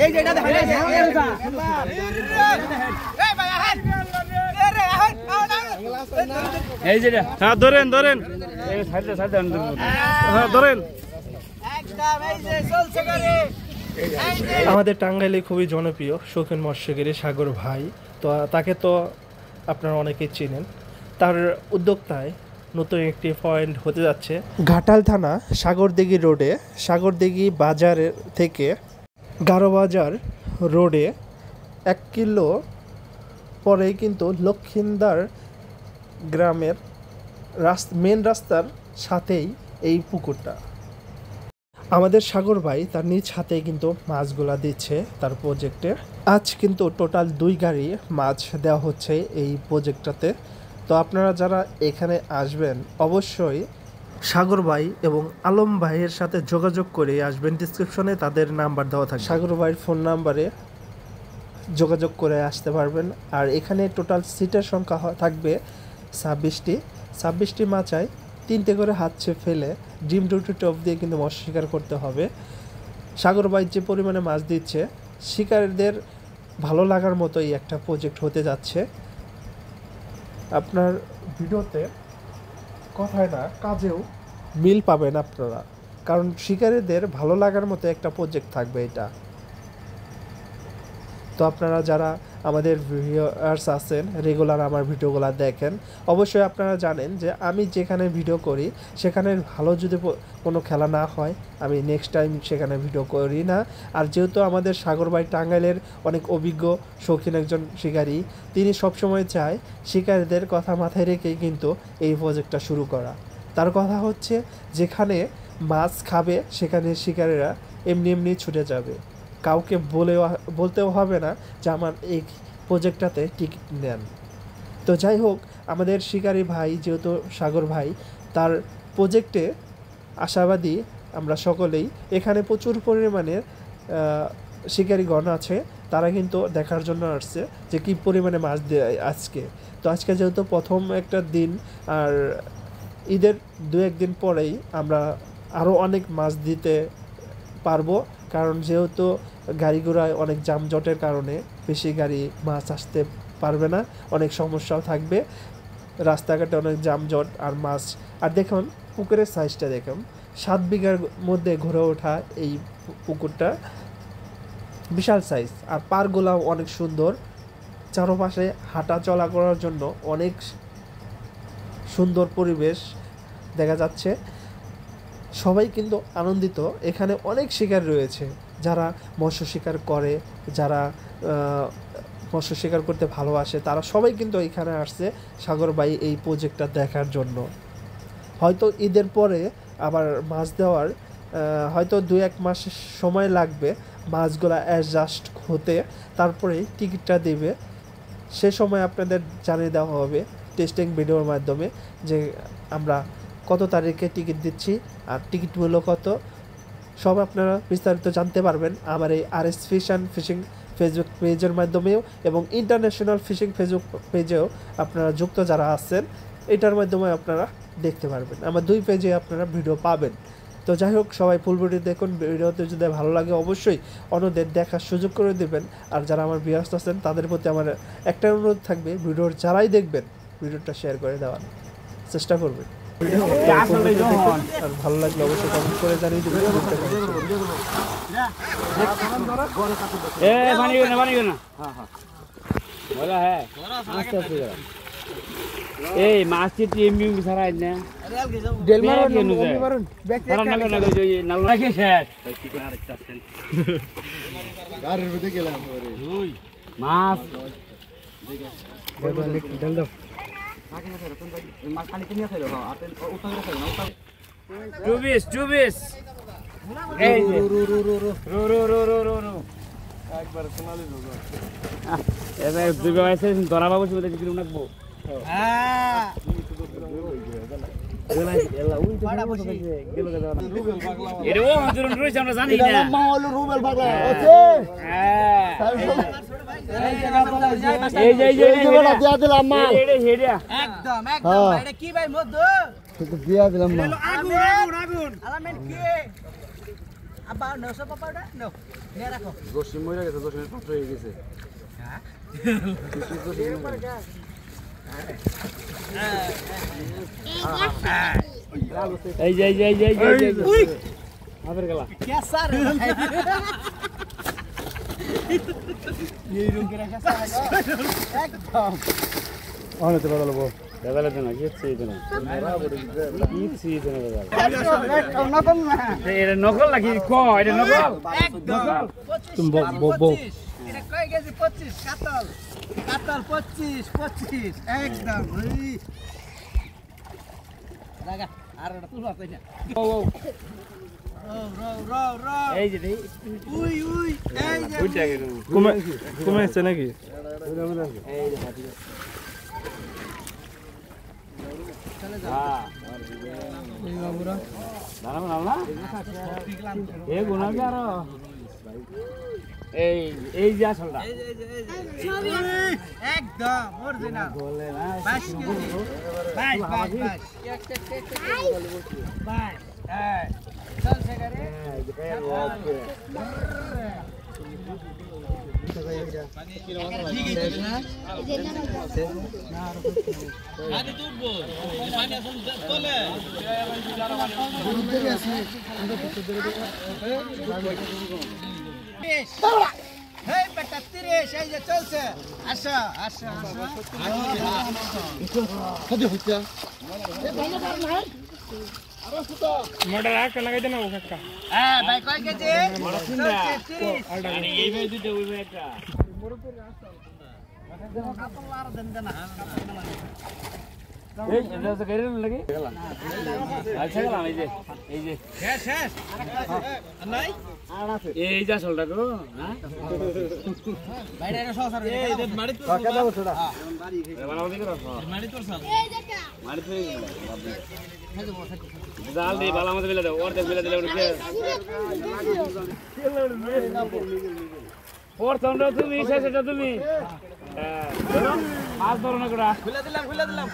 এই যে এটা দেখেন এই যে হ্যাঁ ধরেন ধরেন এই সাইডে সাইডে হ্যাঁ ধরেন একদম এই যে চলছে গাড়ি। আমাদের টাঙ্গাইলে খুবই জনপ্রিয় শৌখিন মৎস্যজীবী সাগর ভাই, তো তাকে তো আপনারা অনেকেই চেনেন। তার উদ্যোক্তায় নতুন একটি পয়েন্ট হতে যাচ্ছে ঘাটাল থানা সাগরদিঘি রোডে, সাগরদিঘি বাজারের থেকে গারোবাজার রোডে 1 কিলো পরেই কিন্তু লক্ষিন্দার গ্রামের মেন রাস্তার সাথেই এই পুকুরটা। আমাদের সাগর ভাই তার নিজ হাতে কিন্তু মাছগুলা দিচ্ছে তার প্রজেক্টে। আজ কিন্তু টোটাল 2 গাড়ি মাছ দেওয়া হচ্ছে এই প্রজেক্টটাতে। তো আপনারা যারা এখানে আসবেন অবশ্যই সাগর ভাই এবং আলম ভাইয়ের সাথে যোগাযোগ করে আসবেন। ডিসক্রিপশনে তাদের নাম্বার দেওয়া থাকে, সাগর ভাইয়ের ফোন নাম্বারে যোগাযোগ করে আসতে পারবেন। আর এখানে টোটাল সিটের সংখ্যা থাকবে 26টি মাচায় 3টে করে হাতছে ফেলে ডিম টু টপ দিয়ে কিন্তু মৎস্য শিকার করতে হবে। সাগর ভাই যে পরিমাণে মাছ দিচ্ছে শিকারীদের ভালো লাগার মতোই একটা প্রজেক্ট হতে যাচ্ছে। আপনার ভিডিওতে কথায় না কাজেও মিল পাবেন আপনারা, কারণ শিকারীদের ভালো লাগার মতো একটা প্রজেক্ট থাকবে এটা। তো আপনারা যারা আমাদের ভিউয়ার্স আছেন রেগুলার আমার ভিডিওগুলো দেখেন, অবশ্যই আপনারা জানেন যে আমি যেখানে ভিডিও করি সেখানে ভালো যদি কোনো খেলা না হয় আমি নেক্সট টাইম সেখানে ভিডিও করি না। আর যেহেতু আমাদের সাগর ভাই টাঙ্গাইলের অনেক অভিজ্ঞ শৌখিন একজন শিকারী, তিনি সবসময় চায় শিকারীদের কথা মাথায় রেখেই কিন্তু এই প্রজেক্টটা শুরু করা। তার কথা হচ্ছে যেখানে মাছ খাবে সেখানে শিকারীরা এমনি ছুটে যাবে, কাউকে বলতেও হবে না যে আমার এই প্রজেক্টটাতে টিকিট নেন। তো যাই হোক, আমাদের শিকারী ভাই যেহেতু সাগর ভাই তার প্রজেক্টে আশাবাদী আমরা সকলেই। এখানে প্রচুর পরিমাণে শিকারীগণ আছে, তারা কিন্তু দেখার জন্য আসছে যে কী পরিমাণে মাছ দেয় আজকে। তো আজকে যেহেতু প্রথম একটা দিন, আর ঈদের 2-1 দিন পরেই আমরা আরও অনেক মাছ দিতে পারবো, কারণ যেহেতু গাড়ি ঘোড়ায় অনেক যানজটের কারণে বেশি গাড়ি মাছ আসতে পারবে না, অনেক সমস্যাও থাকবে, রাস্তাঘাটে অনেক যানজট আর মাছ। আর দেখুন পুকুরের সাইজটা দেখুন, 7 বিঘার মধ্যে ঘুরে ওঠা এই পুকুরটা বিশাল সাইজ। আর পাড়গুলাও অনেক সুন্দর, চারপাশে হাঁটা চলা করার জন্য অনেক সুন্দর পরিবেশ দেখা যাচ্ছে। সবাই কিন্তু আনন্দিত, এখানে অনেক শিকারী রয়েছে যারা মৎস্য শিকার করে, যারা মৎস্য শিকার করতে ভালোবাসে, তারা সবাই কিন্তু এখানে আসছে সাগর ভাই এই প্রজেক্টটা দেখার জন্য। হয়তো ঈদের পরে আবার মাছ দেওয়ার হয়তো 2-1 মাস সময় লাগবে মাছগুলা অ্যাডজাস্ট হতে, তারপরেই টিকিটটা দেবে। সে সময় আপনাদের জানিয়ে দেওয়া হবে টেস্টিং ভিডিওর মাধ্যমে যে আমরা কত তারিখে টিকিট দিচ্ছি আর টিকিট মূল্য কত, সব আপনারা বিস্তারিত জানতে পারবেন আমার এই RS ফিশিং ফেসবুক পেজের মাধ্যমেও, এবং ইন্টারন্যাশনাল ফিশিং ফেসবুক পেজেও আপনারা যুক্ত যারা আছেন এটার মাধ্যমে আপনারা দেখতে পারবেন। আমার 2 পেজে আপনারা ভিডিও পাবেন। তো যাই হোক, সবাই ফুল ভিডিও দেখুন। ভিডিওতে যদি ভালো লাগে অবশ্যই অন্যদের দেখার সুযোগ করে দেবেন। আর যারা আমার ভিউয়ার্স আছেন তাদের প্রতি আমার একটা অনুরোধ থাকবে, ভিডিওর যারাই দেখবেন ভিডিওটা শেয়ার করে দেওয়ার চেষ্টা করবেন। আর ভালো লাগলে অবশ্যই কমেন্ট করে জানিয়ে দেবেন। এই মাছটি টিএমইউ ছাড়াই না মাছ চুবিশ ধরা বাবু রাখবো। আবার নাও সব পাউডার নাও নিয়ে রাখো রশি মরে গেছে রশির পাত্র হয়ে গেছে হ্যাঁ এই যে আবার গেলা क्या सर ये रूम के रखा सर एकदम অনেক বদলবো বদলাতে না কিচ্ছুই তো না কিচ্ছুই তো না নকল না এটা নকল নাকি ক এটা নকল একদম তুমি বউ এটা কয় কেজি 25 কাতল 25 একদম লাগা আর ওটা তুই পাই না ও রো এই যে উই এই যে বুঝা গেল কমেছে নাকি এই যে চলে যা হ্যাঁ এই বাবুরা দাঁড়াও না এ গুনা কি আর এই যে আসলটা একদম অরিজিনাল বলে না 22 কেজি 22 এই চল সেগারে পানি তুলবো পানি আসুন তোলে হেই বেটা 30 এই যে চলছে আসো মোটা রাখতে লাগাই দেন ও কাকা হ্যাঁ ভাই কয় কেজি চলছে 30 আরে এই ভাই দিতে ওই ভাই একটা কাপড় আর দেন না এই এটা তো গেরেন লাগি আচ্ছা গেলাম এই যে শেষ নাই এই যে আসলটা গো হ্যাঁ বাইরে এর সসার এই মারি তো কাকা দাও ছোড়া বানাও দিকে রাখো মারি তোর সব মারি তো জাল দি বালা মতে বেলা দাও ওর দেখ বেলা দিলে উঠে প্রথম তুমি শেষটা তুমি হ্যাঁ মাছ ধরো না করে খুলে দিলাম